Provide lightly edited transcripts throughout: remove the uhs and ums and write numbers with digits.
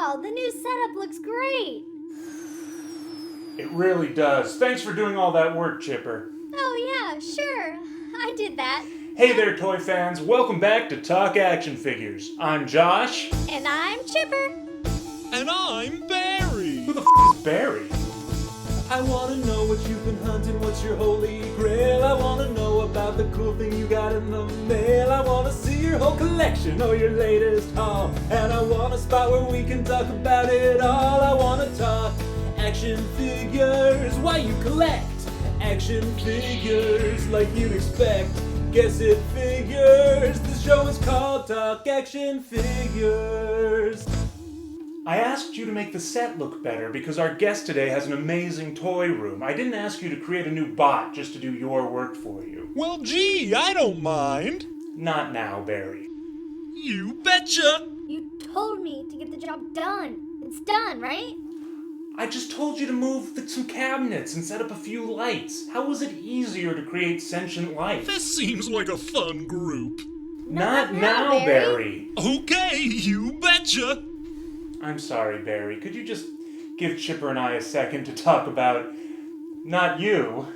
Wow, the new setup looks great. It really does. Thanks for doing all that work, Chipper. Oh yeah, sure. I did that. Hey there, toy fans. Welcome back to Talk Action Figures. I'm Josh. And I'm Chipper. And I'm Barry. Who the is Barry? I wanna know what you've been hunting, what's your holy grail. I wanna know about the cool thing you got in the mail. I wanna see your whole collection or your latest haul. And I want a spot where we can talk about it all. I wanna talk action figures, why you collect action figures like you'd expect. Guess it figures, the show is called Talk Action Figures. I asked you to make the set look better because our guest today has an amazing toy room. I didn't ask you to create a new bot just to do your work for you. Well, gee, I don't mind. Not now, Barry. You betcha. You told me to get the job done. It's done, right? I just told you to move some cabinets and set up a few lights. How was it easier to create sentient life? This seems like a fun group. Not now, Barry. Okay, you betcha. I'm sorry, Barry. Could you just give Chipper and I a second to talk about... not you?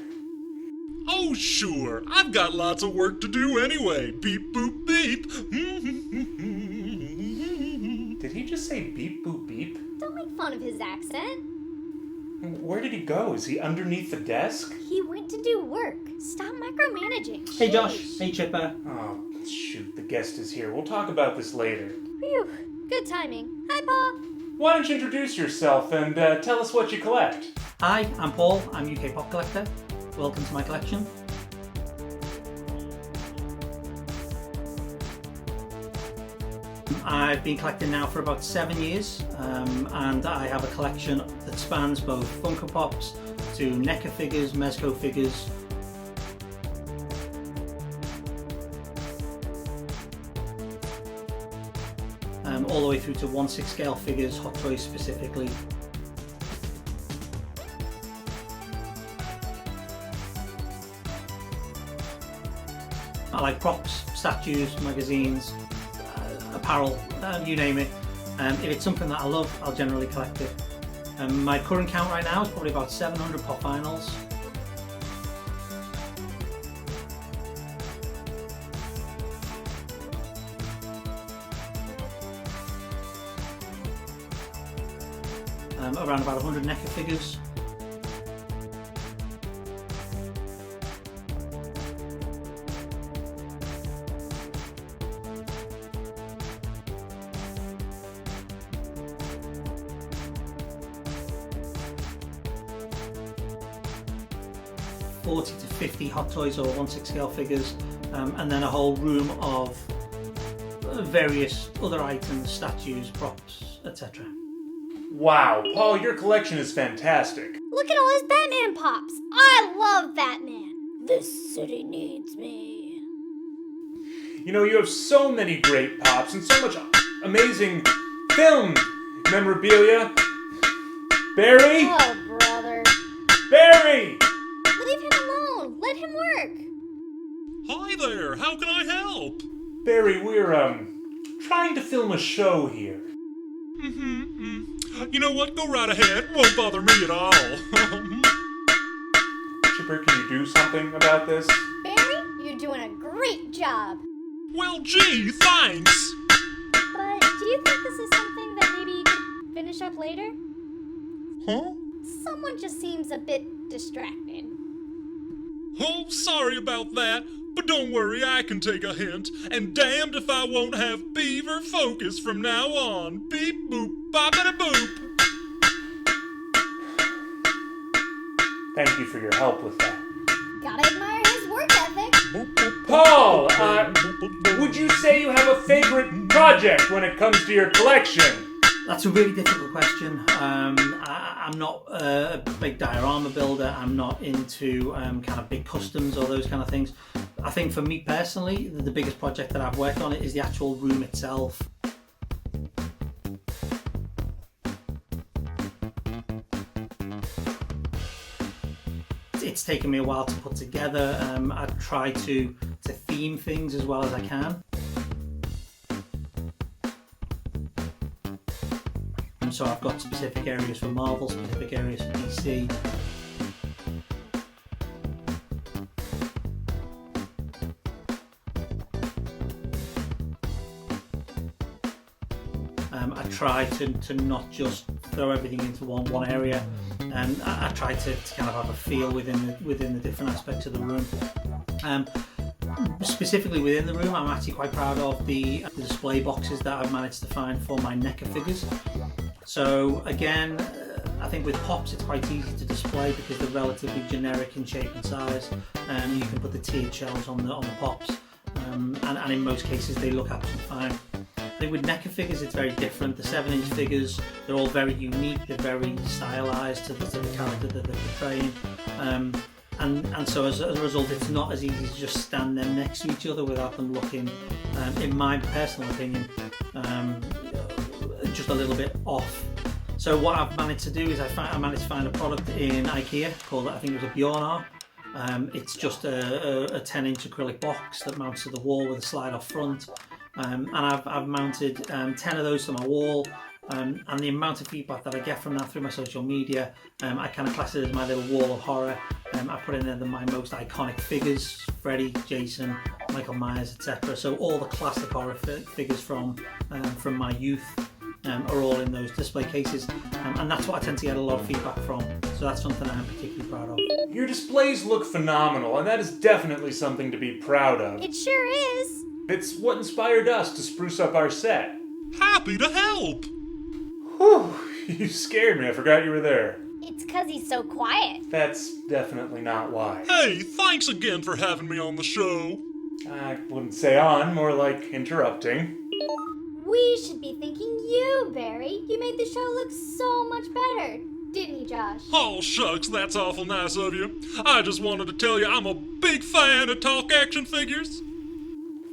Oh, sure. I've got lots of work to do anyway. Beep, boop, beep. Did he just say beep, boop, beep? Don't make fun of his accent. Where did he go? Is he underneath the desk? He went to do work. Stop micromanaging. Hey Josh, Jeez. hey Chipper. Oh, shoot, the guest is here. We'll talk about this later. Phew, good timing. Hi, Paul. Why don't you introduce yourself and tell us what you collect? Hi, I'm Paul. I'm UK Pop Collector. Welcome to my collection. I've been collecting now for about 7 years, and I have a collection that spans both Funko Pops to Neca figures, Mezco figures, all the way through to 1/6 scale figures, Hot Toys specifically. I like props, statues, magazines, apparel, you name it. If it's something that I love, I'll generally collect it. My current count right now is probably about 700 pop vinyls. Around about 100 Neca figures. $40 to $50 Hot Toys or 1/6 scale figures, and then a whole room of various other items, statues, props, etc. Wow, Paul, your collection is fantastic. Look at all his Batman pops. I love Batman. This city needs me. You know, you have so many great pops and so much amazing film memorabilia. Barry? Oh, brother. Barry! Leave him alone. Let him work. Hi there, how can I help? Barry, we're, trying to film a show here. You know what, go right ahead, won't bother me at all. Chipper, can you do something about this? Barry, you're doing a great job. Well, gee, thanks. But do you think this is something that maybe you could finish up later? Huh? Someone just seems a bit distracted. Oh, sorry about that, but don't worry, I can take a hint, and damned if I won't have beaver focus from now on. Beep boop, boppity boop. Thank you for your help with that. Gotta admire his work ethic. Paul, would you say you have a favorite project when it comes to your collection? That's a really difficult question. I'm not a big diorama builder. I'm not into kind of big customs or those kind of things. I think for me personally, the biggest project that I've worked on is the actual room itself. It's taken me a while to put together. I try to theme things as well as I can. So I've got specific areas for Marvel, specific areas for DC. I try to not just throw everything into one area, and I try to kind of have a feel within the different aspects of the room. Specifically within the room, I'm actually quite proud of the display boxes that I've managed to find for my Neca figures. So again, I think with Pops it's quite easy to display because they're relatively generic in shape and size, and you can put the tiered shells on the Pops, and in most cases they look absolutely fine. I think with Neca figures it's very different. The 7-inch figures, they're all very unique, they're very stylized to the character that they're portraying. And so as a result, it's not as easy to just stand them next to each other without them looking, in my personal opinion, just a little bit off. So what I've managed to do is I managed to find a product in IKEA called, I think it was a Bjornar. It's just a 10-inch acrylic box that mounts to the wall with a slide-off front. And I've mounted 10 of those to my wall. And the amount of feedback that I get from that through my social media, I kind of class it as my little wall of horror. I put in there my most iconic figures: Freddy, Jason, Michael Myers, etc. So all the classic horror figures from my youth are all in those display cases, and that's what I tend to get a lot of feedback from. So that's something I'm particularly proud of. Your displays look phenomenal, and that is definitely something to be proud of. It sure is. It's what inspired us to spruce up our set. Happy to help! Whew, you scared me. I forgot you were there. It's 'cause he's so quiet. That's definitely not why. Hey, thanks again for having me on the show. I wouldn't say on, more like interrupting. We should be thanking you, Barry. You made the show look so much better. Didn't you, Josh? Oh, shucks, that's awful nice of you. I just wanted to tell you I'm a big fan of TalkActionFigures.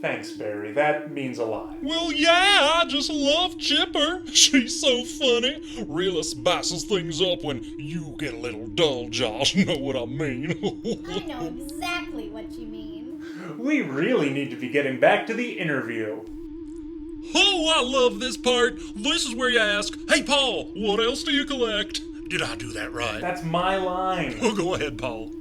Thanks, Barry. That means a lot. Well, yeah, I just love Chipper. She's so funny. Really spices things up when you get a little dull, Josh. Know what I mean? I know exactly what you mean. We really need to be getting back to the interview. Oh, I love this part. This is where you ask, hey, Paul, what else do you collect? Did I do that right? That's my line. Oh, go ahead, Paul.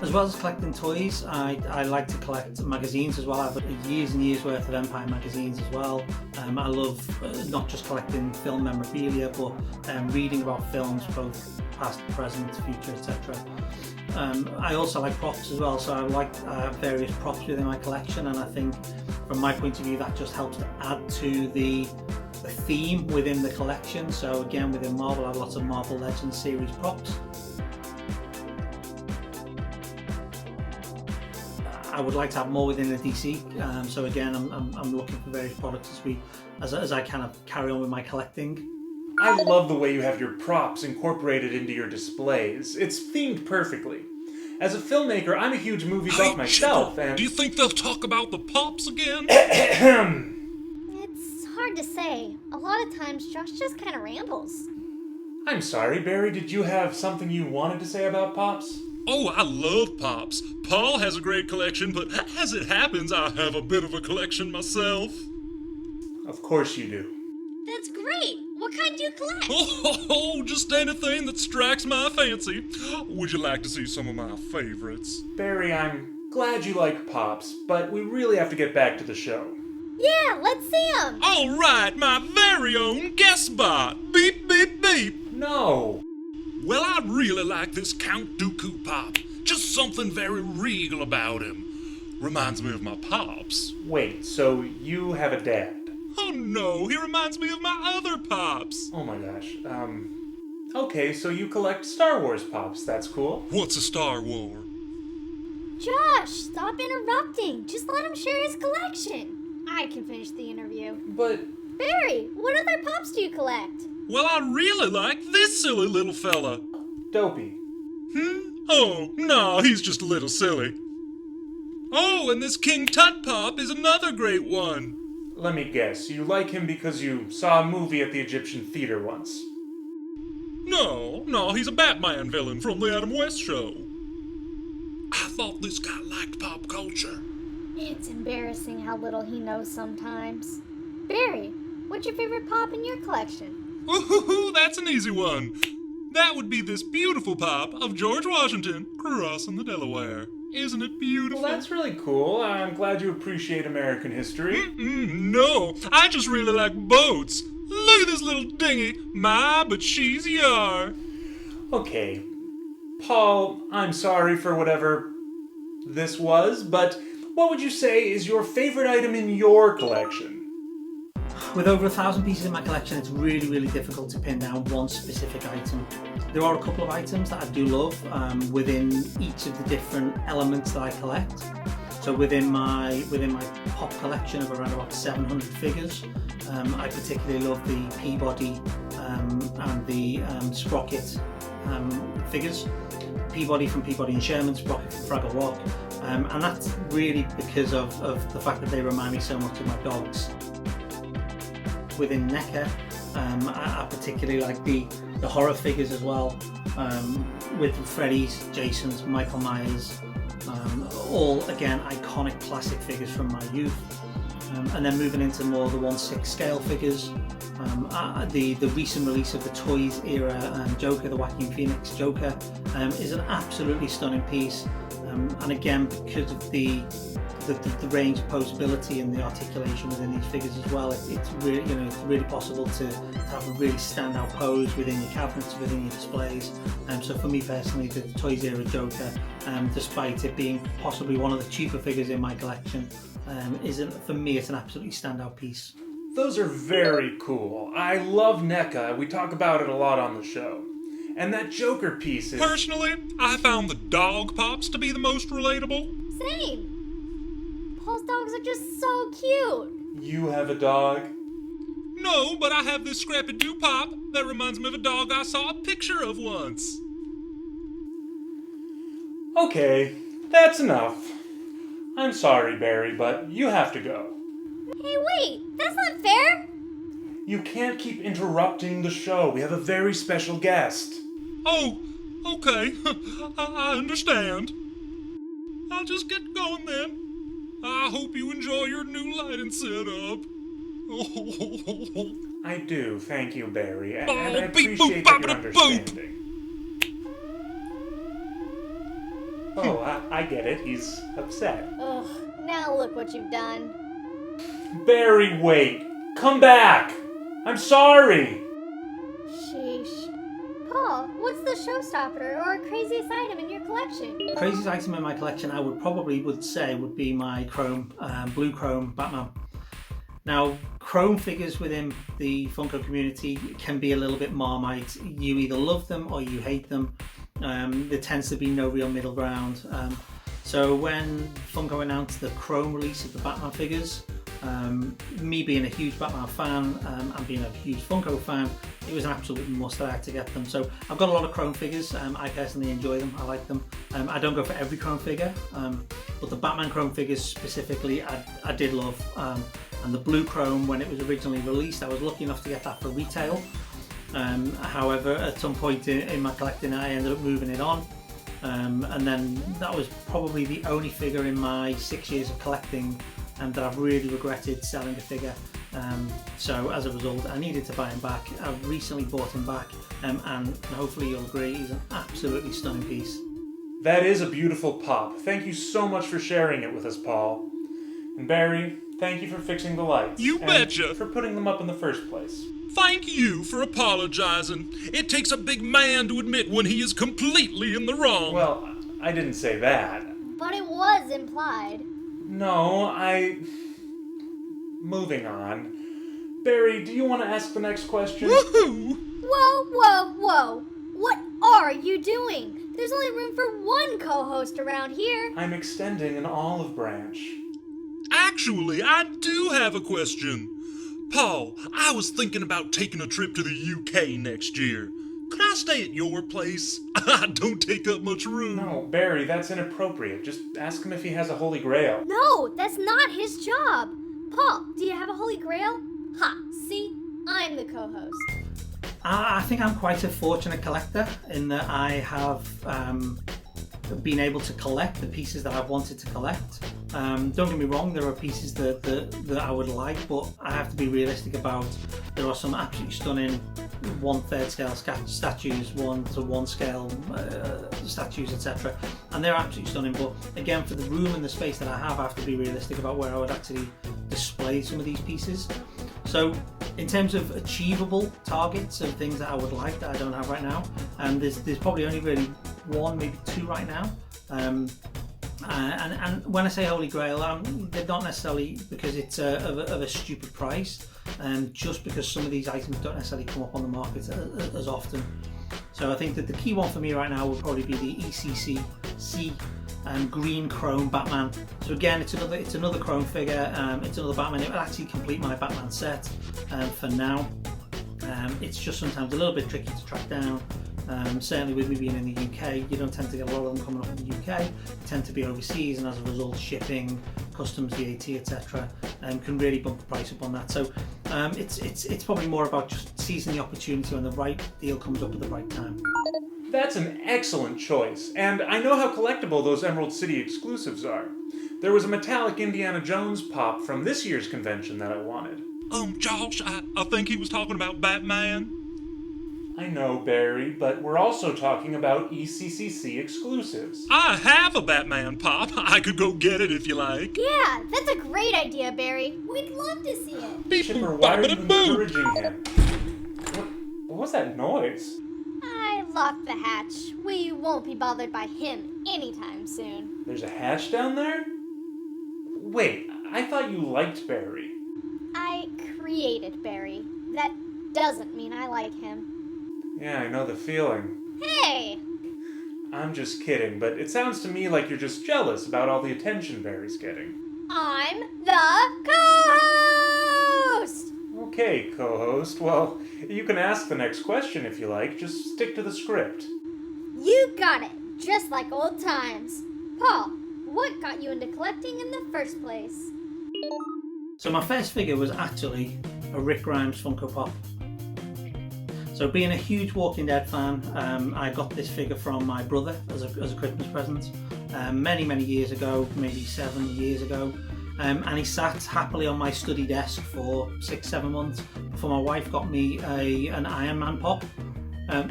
As well as collecting toys, I like to collect magazines as well. I have years and years worth of Empire magazines as well. I love not just collecting film memorabilia, but reading about films, both past, present, future, etc. I also like props as well, so I have various props within my collection, and I think from my point of view that just helps to add to the theme within the collection. So again, within Marvel I have lots of Marvel Legends series props. I would like to have more within the DC, so again I'm looking for various products as I kind of carry on with my collecting. I love the way you have your props incorporated into your displays. It's themed perfectly. As a filmmaker, I'm a huge movie buff myself, Chipper, and... do you think they'll talk about the Pops again? It's hard to say. A lot of times Josh just kind of rambles. I'm sorry, Barry, did you have something you wanted to say about Pops? Oh, I love Pops. Paul has a great collection, but as it happens, I have a bit of a collection myself. Of course you do. That's great. What kind do you collect? Oh, just anything that strikes my fancy. Would you like to see some of my favorites? Barry, I'm glad you like Pops, but we really have to get back to the show. Yeah, let's see them. All right, my very own guest spot. Beep, beep, beep. No. Well, I really like this Count Dooku Pop. Just something very regal about him. Reminds me of my pops. Wait, so you have a dad? Oh no, he reminds me of my other pops. Oh my gosh. Okay, so you collect Star Wars Pops. That's cool. What's a Star War? Josh, stop interrupting. Just let him share his collection. I can finish the interview. But... Barry, what other Pops do you collect? Well, I really like this silly little fella. Dopey. Oh, no, he's just a little silly. Oh, and this King Tut Pop is another great one. Let me guess, you like him because you saw a movie at the Egyptian theater once. No, he's a Batman villain from the Adam West show. I thought this guy liked pop culture. It's embarrassing how little he knows sometimes. Barry, what's your favorite Pop in your collection? Ooh, that's an easy one. That would be this beautiful pop of George Washington crossing the Delaware. Isn't it beautiful? Well, that's really cool. I'm glad you appreciate American history. No, I just really like boats. Look at this little dinghy. My, but she's yar. Okay. Paul, I'm sorry for whatever this was, but what would you say is your favorite item in your collection? With over 1,000 pieces in my collection, it's really, really difficult to pin down one specific item. There are a couple of items that I do love within each of the different elements that I collect. So within my pop collection of around about 700 figures, I particularly love the Peabody and the Sprocket figures. Peabody from Peabody and Sherman, Sprocket from Fraggle Rock, and that's really because of the fact that they remind me so much of my dogs. Within Neca, I particularly like the horror figures as well, with Freddy's, Jason's, Michael Myers, all again iconic classic figures from my youth. And then moving into more the 1/6 scale figures, the recent release of the Toys era Joker, the Joaquin Phoenix Joker, is an absolutely stunning piece. And again, because of the range of posability and the articulation within these figures as well, it's really, it's really possible to have a really standout pose within your cabinets, within your displays. So for me personally, the Toys era Joker, despite it being possibly one of the cheaper figures in my collection, for me it's an absolutely standout piece. Those are very cool. I love NECA. We talk about it a lot on the show. And that Joker piece is... Personally, I found the dog pops to be the most relatable. Same. Paul's dogs are just so cute. You have a dog? No, but I have this Scrappy-Doo pop that reminds me of a dog I saw a picture of once. Okay, that's enough. I'm sorry, Barry, but you have to go. Hey, wait, that's not fair. You can't keep interrupting the show. We have a very special guest. Oh, okay. I understand. I'll just get going then. I hope you enjoy your new lighting setup. I do, thank you, Barry, and Oh, I beep, appreciate boop, that you're bop, boop. understanding. Oh, I get it. He's upset. Ugh, now look what you've done. Barry, wait! Come back! I'm sorry! Sheesh. Paul, what's the showstopper or craziest item in your collection? Craziest item in my collection I would say would be my blue chrome Batman. Now, chrome figures within the Funko community can be a little bit Marmite. You either love them or you hate them. There tends to be no real middle ground. So when Funko announced the chrome release of the Batman figures, me being a huge Batman fan and being a huge Funko fan, it was an absolute must that I had to get them. So I've got a lot of chrome figures. I personally enjoy them. I like them. I don't go for every chrome figure, but the Batman chrome figures specifically I did love. And the blue chrome, when it was originally released, I was lucky enough to get that for retail. However, at some point in my collecting, I ended up moving it on. And then that was probably the only figure in my 6 years of collecting that I've really regretted selling a figure. So as a result, I needed to buy him back. I've recently bought him back, and hopefully you'll agree, he's an absolutely stunning piece. That is a beautiful pop. Thank you so much for sharing it with us, Paul. And Barry, thank you for fixing the lights. You and betcha. for putting them up in the first place. Thank you for apologizing. It takes a big man to admit when he is completely in the wrong. Well, I didn't say that. But it was implied. No, Moving on. Barry, do you want to ask the next question? Woohoo! Whoa, whoa, whoa. What are you doing? There's only room for one co-host around here. I'm extending an olive branch. Actually, I do have a question. Paul, I was thinking about taking a trip to the UK next year. Could I stay at your place? I don't take up much room. No, Barry, that's inappropriate. Just ask him if he has a Holy Grail. No, that's not his job. Paul, do you have a Holy Grail? Ha, see? I'm the co-host. I think I'm quite a fortunate collector in that I have been able to collect the pieces that I've wanted to collect. Don't get me wrong, there are pieces that I would like, but I have to be realistic about there are some absolutely stunning 1/3 scale statues, 1:1 scale statues, etc. And they're absolutely stunning. But again, for the room and the space that I have to be realistic about where I would actually display some of these pieces. So in terms of achievable targets of things that I would like that I don't have right now, there's probably only really one, maybe two right now. And when I say Holy Grail, they're not necessarily because it's of a stupid price, just because some of these items don't necessarily come up on the market as often. So I think that the key one for me right now would probably be the ECCC green chrome Batman. So again, it's another chrome figure. It's another Batman. It will actually complete my Batman set for now. It's just sometimes a little bit tricky to track down. Certainly with me being in the UK, you don't tend to get a lot of them coming up in the UK. They tend to be overseas, and as a result, shipping, customs, VAT, etc., can really bump the price up on that. So it's probably more about just seizing the opportunity when the right deal comes up at the right time. That's an excellent choice, and I know how collectible those Emerald City exclusives are. There was a metallic Indiana Jones pop from this year's convention that I wanted. Josh, I think he was talking about Batman. I know, Barry, but we're also talking about ECCC exclusives. I have a Batman pop. I could go get it if you like. Yeah, that's a great idea, Barry. We'd love to see it. Chipper, why are you encouraging him? What was that noise? I locked the hatch. We won't be bothered by him anytime soon. There's a hatch down there? Wait, I thought you liked Barry. I created Barry. That doesn't mean I like him. Yeah, I know the feeling. Hey! I'm just kidding, but it sounds to me like you're just jealous about all the attention Barry's getting. I'm the co-host! Okay, co-host. Well, you can ask the next question if you like. Just stick to the script. You got it, just like old times. Paul, what got you into collecting in the first place? So my first figure was actually a Rick Grimes Funko Pop. So being a huge Walking Dead fan, I got this figure from my brother as a Christmas present many years ago, maybe 7 years ago. And he sat happily on my study desk for 6-7 months before my wife got me an Iron Man pop. At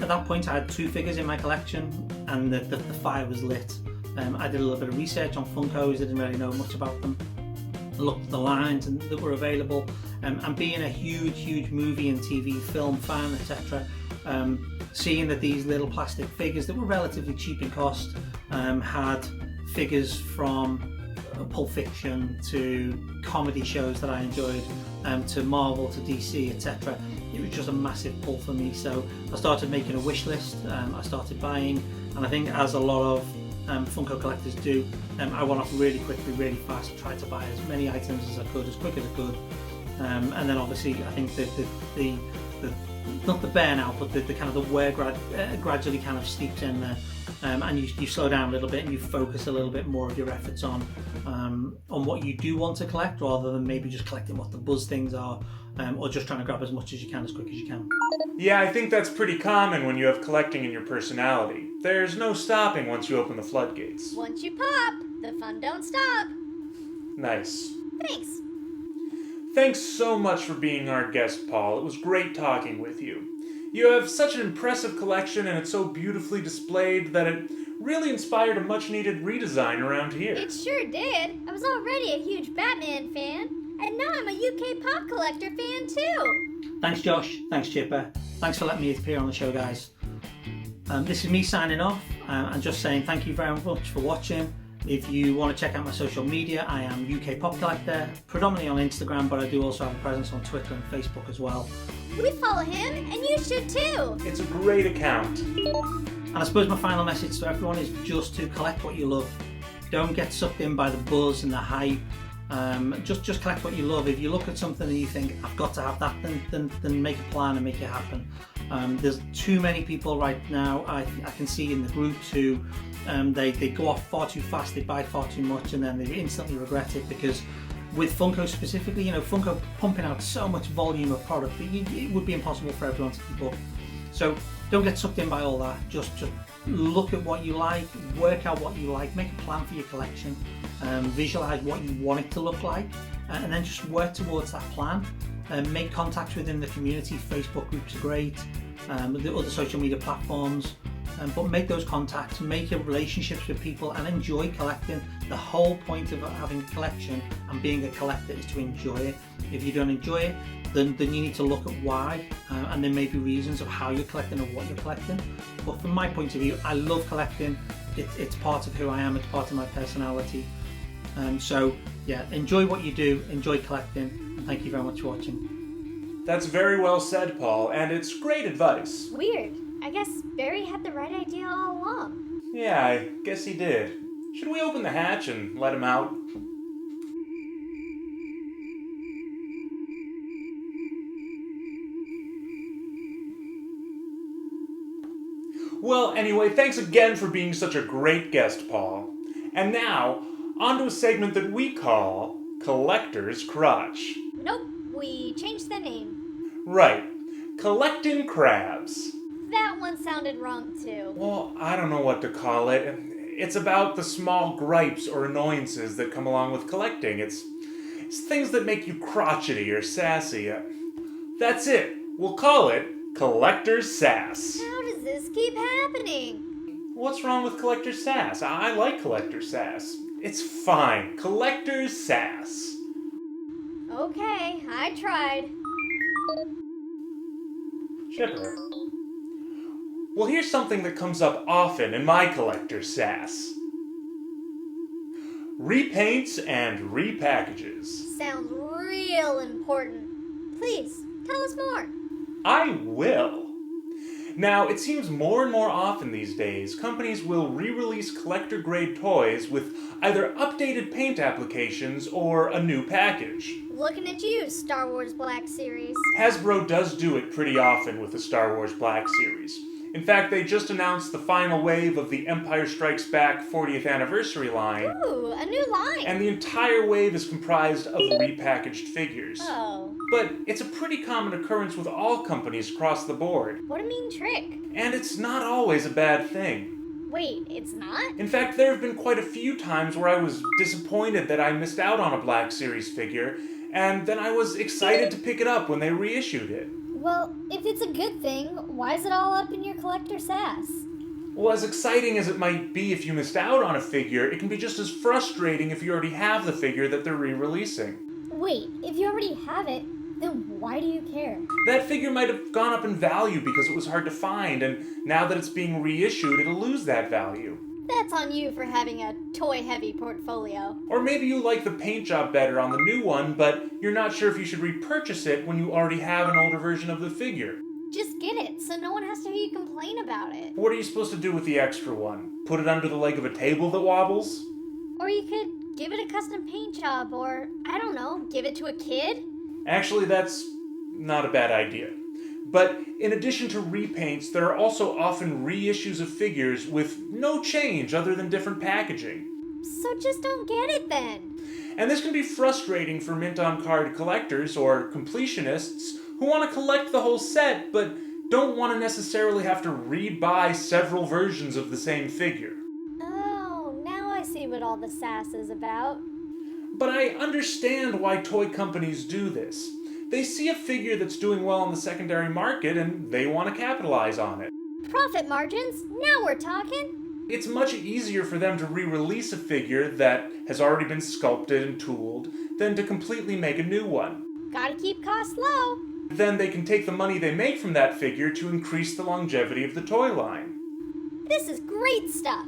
that point I had 2 figures in my collection, and the fire was lit. I did a little bit of research on Funkos, didn't really know much about them. Looked at the lines that were available, and being a huge movie and TV film fan, etc., seeing that these little plastic figures that were relatively cheap in cost had figures from Pulp Fiction to comedy shows that I enjoyed, to Marvel, to DC, etc. It was just a massive pull for me, so I started making a wish list. I started buying, and I think as a lot of Funko collectors do, I went off really quickly, really fast, tried to buy as many items as I could, as quick as I could, and then obviously I think that the not the burnout, but the kind of the wear gradually kind of steeps in there, and you slow down a little bit and you focus a little bit more of your efforts on what you do want to collect, rather than maybe just collecting what the buzz things are, or just trying to grab as much as you can as quick as you can. Yeah, I think that's pretty common when you have collecting in your personality. There's no stopping once you open the floodgates. Once you pop, the fun don't stop. Nice. Thanks. Thanks so much for being our guest, Paul. It was great talking with you. You have such an impressive collection, and it's so beautifully displayed that it really inspired a much-needed redesign around here. It sure did. I was already a huge Batman fan, and now I'm a UK pop collector fan too. Thanks Josh, thanks Chipper, thanks for letting me appear on the show, guys. This is me signing off, and just saying thank you very much for watching. If you want to check out my social media, I am UK Pop Collector, predominantly on Instagram, but I do also have a presence on Twitter and Facebook as well. We follow him, and you should too. It's a great account. And I suppose my final message to everyone is just to collect what you love. Don't get sucked in by the buzz and the hype. Just collect what you love. If you look at something and you think, I've got to have that, then make a plan and make it happen. There's too many people right now, I can see in the groups, who they go off far too fast, they buy far too much, and then they instantly regret it, because with Funko specifically, Funko pumping out so much volume of product that it would be impossible for everyone to keep up. So don't get sucked in by all that. Just look at what you like, work out what you like, make a plan for your collection, visualize what you want it to look like, and then just work towards that plan. Make contacts within the community. Facebook groups are great, the other social media platforms, but make those contacts, make your relationships with people, and enjoy collecting. The whole point of having a collection and being a collector is to enjoy it. If you don't enjoy it, then you need to look at why, and there may be reasons of how you're collecting or what you're collecting. But from my point of view, I love collecting. It's part of who I am, it's part of my personality. So yeah, enjoy what you do, enjoy collecting. Thank you very much for watching. That's very well said, Paul, and it's great advice. Weird. I guess Barry had the right idea all along. Yeah, I guess he did. Should we open the hatch and let him out? Well, anyway, thanks again for being such a great guest, Paul. And now, on to a segment that we call Collector's Crotch. Nope, we changed the name. Right, Collectin' Crabs. That one sounded wrong too. Well, I don't know what to call it. It's about the small gripes or annoyances that come along with collecting. It's things that make you crotchety or sassy. That's it. We'll call it Collector's Sass. How does this keep happening? What's wrong with Collector's Sass? I like Collector's Sass. It's fine. Collector's Sass. Okay, I tried. Chipper. Well, here's something that comes up often in my Collector's Sass. Repaints and repackages. Sounds real important. Please, tell us more. I will. Now, it seems more and more often these days, companies will re-release collector-grade toys with either updated paint applications or a new package. Looking at you, Star Wars Black Series. Hasbro does do it pretty often with the Star Wars Black Series. In fact, they just announced the final wave of the Empire Strikes Back 40th anniversary line. Ooh, a new line. And the entire wave is comprised of repackaged figures. Oh. But it's a pretty common occurrence with all companies across the board. What a mean trick. And it's not always a bad thing. Wait, it's not? In fact, there have been quite a few times where I was disappointed that I missed out on a Black Series figure, and then I was excited to pick it up when they reissued it. Well, if it's a good thing, why is it all up in your collector sass? Well, as exciting as it might be if you missed out on a figure, it can be just as frustrating if you already have the figure that they're re-releasing. Wait, if you already have it, then why do you care? That figure might have gone up in value because it was hard to find, and now that it's being reissued, it'll lose that value. That's on you for having a toy-heavy portfolio. Or maybe you like the paint job better on the new one, but you're not sure if you should repurchase it when you already have an older version of the figure. Just get it, so no one has to hear you complain about it. What are you supposed to do with the extra one? Put it under the leg of a table that wobbles? Or you could give it a custom paint job, or, I don't know, give it to a kid? Actually, that's not a bad idea. But in addition to repaints, there are also often reissues of figures with no change other than different packaging. So just don't get it then. And this can be frustrating for mint-on-card collectors or completionists who want to collect the whole set but don't want to necessarily have to rebuy several versions of the same figure. Oh, now I see what all the sass is about. But I understand why toy companies do this. They see a figure that's doing well in the secondary market and they want to capitalize on it. Profit margins? Now we're talking. It's much easier for them to re-release a figure that has already been sculpted and tooled than to completely make a new one. Gotta keep costs low. Then they can take the money they make from that figure to increase the longevity of the toy line. This is great stuff.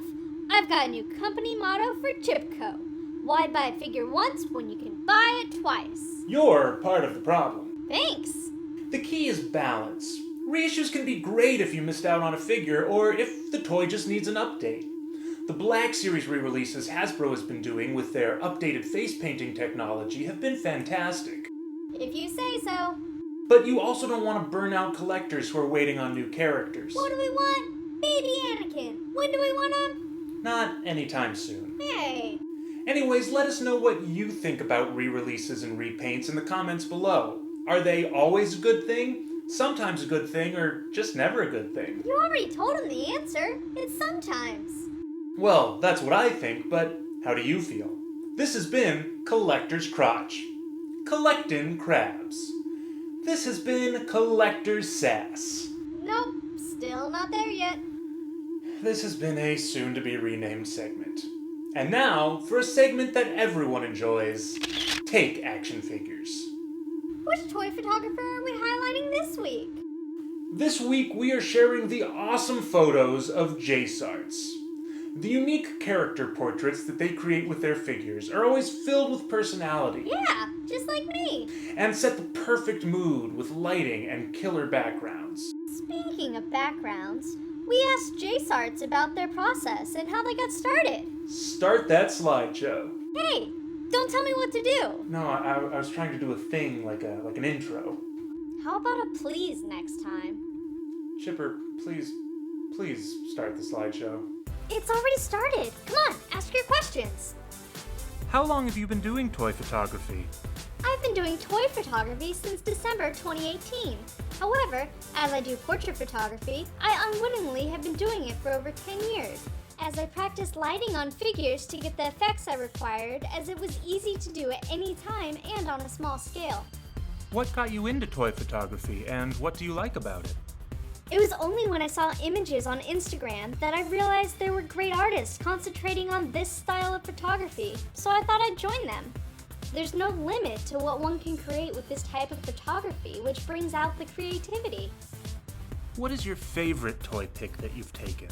I've got a new company motto for Chipco. Why buy a figure once when you can buy it twice? You're part of the problem. Thanks. The key is balance. Reissues can be great if you missed out on a figure or if the toy just needs an update. The Black Series re-releases Hasbro has been doing with their updated face painting technology have been fantastic. If you say so. But you also don't want to burn out collectors who are waiting on new characters. What do we want? Baby Anakin. When do we want him? Not anytime soon. Hey. Anyways, let us know what you think about re-releases and repaints in the comments below. Are they always a good thing? Sometimes a good thing, or just never a good thing? You already told him the answer. It's sometimes. Well, that's what I think, but how do you feel? This has been Collector's Crotch. Collectin' Crabs. This has been Collector's Sass. Nope, still not there yet. This has been a soon-to-be-renamed segment. And now, for a segment that everyone enjoys, Take Action Figures. Which toy photographer are we highlighting this week? This week we are sharing the awesome photos of JSarts. The unique character portraits that they create with their figures are always filled with personality. Yeah, just like me. And set the perfect mood with lighting and killer backgrounds. Speaking of backgrounds, we asked JSarts about their process and how they got started. Start that slideshow. Hey, don't tell me what to do. No, I was trying to do a thing like an intro. How about a please next time? Chipper, please start the slideshow. It's already started. Come on, ask your questions. How long have you been doing toy photography? I've been doing toy photography since December 2018. However, as I do portrait photography, I unwittingly have been doing it for over 10 years, as I practiced lighting on figures to get the effects I required, as it was easy to do at any time and on a small scale. What got you into toy photography, and what do you like about it? It was only when I saw images on Instagram that I realized there were great artists concentrating on this style of photography, so I thought I'd join them. There's no limit to what one can create with this type of photography, which brings out the creativity. What is your favorite toy pic that you've taken?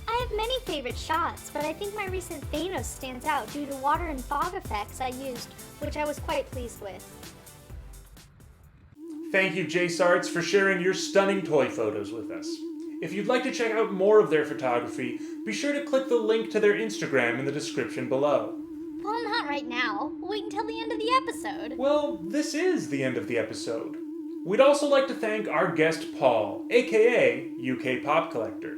I have many favorite shots, but I think my recent Thanos stands out due to water and fog effects I used, which I was quite pleased with. Thank you, JSarts, for sharing your stunning toy photos with us. If you'd like to check out more of their photography, be sure to click the link to their Instagram in the description below. Well, not right now. Wait until the end of the episode. Well, this is the end of the episode. We'd also like to thank our guest Paul, aka UK Pop Collector.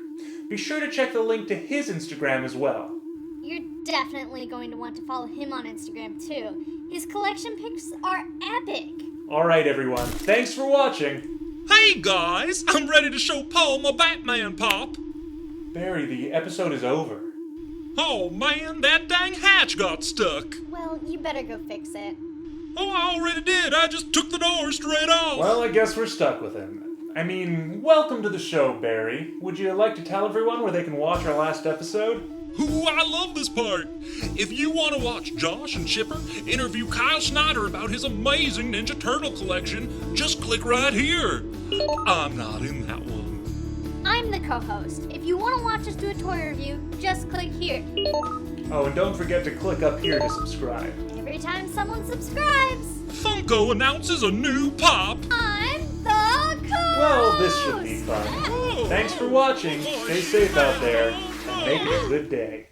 Be sure to check the link to his Instagram as well. You're definitely going to want to follow him on Instagram too. His collection pics are epic. Alright everyone, thanks for watching. Hey guys, I'm ready to show Paul my Batman pop. Barry, the episode is over. Oh man, that dang hatch got stuck. Well, you better go fix it. Oh, I already did. I just took the door straight off. Well, I guess we're stuck with him. I mean, welcome to the show, Barry. Would you like to tell everyone where they can watch our last episode? Ooh, I love this part. If you want to watch Josh and Chipper interview Kyle Snyder about his amazing Ninja Turtle collection, just click right here. I'm not in that one. I'm the co-host. If you want to watch us do a toy review, just click here. Oh, and don't forget to click up here to subscribe. Every time someone subscribes, Funko announces a new pop. I'm the co-host. Well, this should be fun. Thanks for watching. Stay safe out there, and make it a good day.